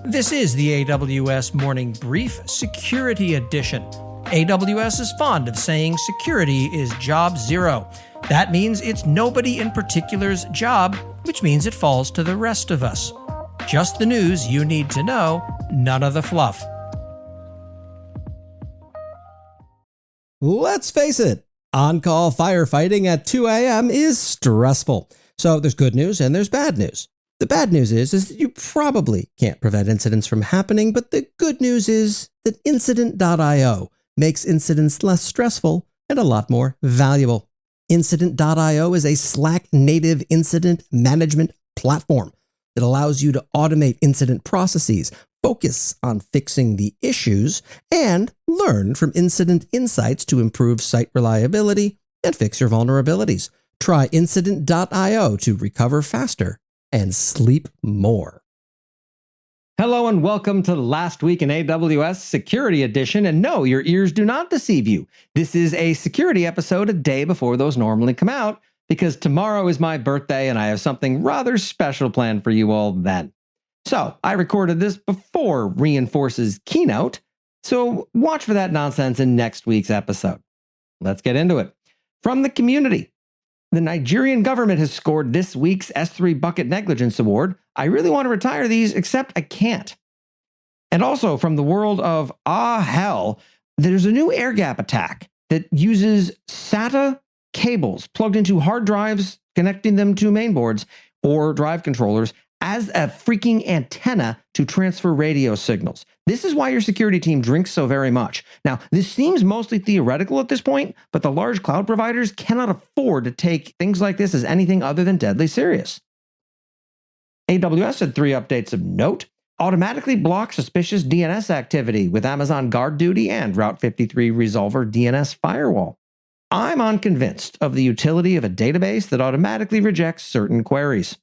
This is the AWS Morning Brief Security Edition. AWS is fond of saying security is job zero. That means it's nobody in particular's job, which means it falls to the rest of us. Just the news you need to know, none of the fluff. Let's face it, on-call firefighting at 2 a.m. is stressful. So there's good news and there's bad news. The bad news is that you probably can't prevent incidents from happening, but the good news is that Incident.io makes incidents less stressful and a lot more valuable. Incident.io is a Slack-native incident management platform that allows you to automate incident processes, focus on fixing the issues, and learn from incident insights to improve site reliability and fix your vulnerabilities. Try Incident.io to recover faster and sleep more. Hello and welcome to Last Week in AWS Security Edition. And no, your ears do not deceive you. This is a security episode a day before those normally come out, because tomorrow is my birthday and I have something rather special planned for you all then. So I recorded this before Reinforce's keynote, so watch for that nonsense in next week's episode. Let's get into it. From the community. The Nigerian government has scored this week's S3 Bucket Negligence Award. I really want to retire these, except I can't. And also from the world of hell, there's a new air gap attack that uses SATA cables plugged into hard drives, connecting them to mainboards or drive controllers as a freaking antenna to transfer radio signals. This is why your security team drinks so very much. Now, this seems mostly theoretical at this point, but the large cloud providers cannot afford to take things like this as anything other than deadly serious. AWS had 3 updates of note. Automatically block suspicious DNS activity with Amazon Guard Duty and Route 53 Resolver DNS Firewall. I'm unconvinced of the utility of a database that automatically rejects certain queries.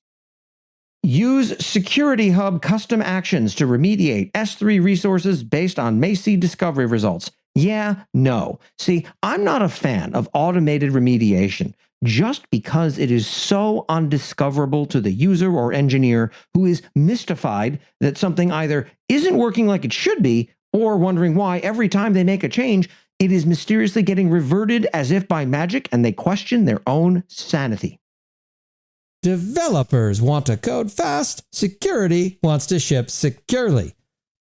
Use Security Hub custom actions to remediate S3 resources based on Macy discovery results. Yeah, no. See, I'm not a fan of automated remediation just because it is so undiscoverable to the user or engineer who is mystified that something either isn't working like it should be or wondering why every time they make a change, it is mysteriously getting reverted as if by magic and they question their own sanity. Developers want to code fast, security wants to ship securely.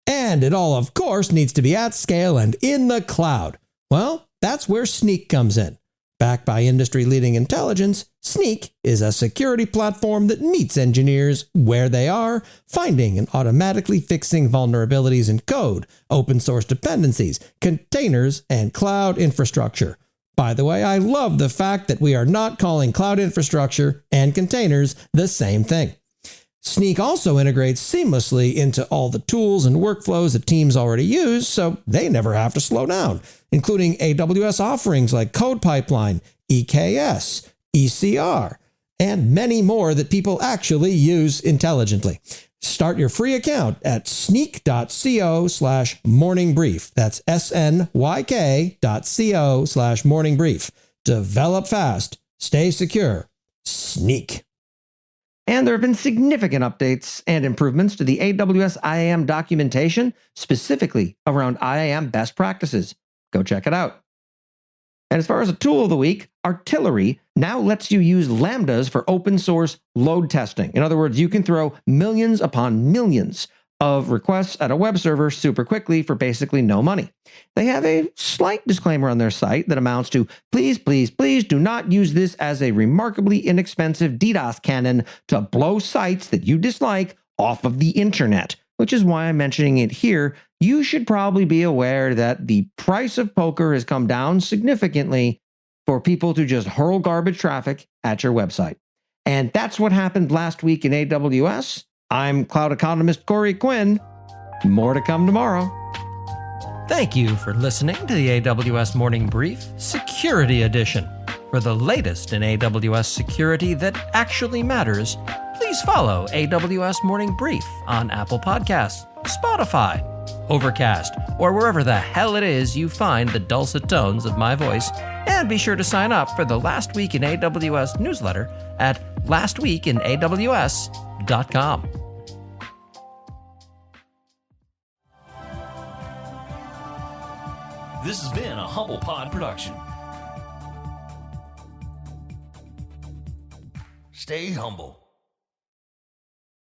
And it all, of course, needs to be at scale and in the cloud. Well, that's where Snyk comes in. Backed by industry-leading intelligence, Snyk is a security platform that meets engineers where they are, finding and automatically fixing vulnerabilities in code, open source dependencies, containers, and cloud infrastructure. By the way, I love the fact that we are not calling cloud infrastructure and containers the same thing. Snyk also integrates seamlessly into all the tools and workflows that teams already use, so they never have to slow down, including AWS offerings like Code Pipeline, EKS, ECR, and many more that people actually use intelligently. Start your free account at snyk.co/morningbrief. That's SNYK.co/morningbrief. Develop fast. Stay secure. Snyk. And there have been significant updates and improvements to the AWS IAM documentation, specifically around IAM best practices. Go check it out. And as far as a tool of the week, Artillery now lets you use Lambdas for open source load testing. In other words, you can throw millions upon millions of requests at a web server super quickly for basically no money. They have a slight disclaimer on their site that amounts to, please, please, please do not use this as a remarkably inexpensive DDoS cannon to blow sites that you dislike off of the internet, which is why I'm mentioning it here. You should probably be aware that the price of poker has come down significantly for people to just hurl garbage traffic at your website. And that's what happened last week in AWS. I'm cloud economist Corey Quinn. More to come tomorrow. Thank you for listening to the AWS Morning Brief Security Edition. For the latest in AWS security that actually matters, please follow AWS Morning Brief on Apple Podcasts, Spotify, Overcast, or wherever the hell it is you find the dulcet tones of my voice. And be sure to sign up for the Last Week in AWS newsletter at lastweekinaws.com. This has been a Humble Pod production. Stay humble.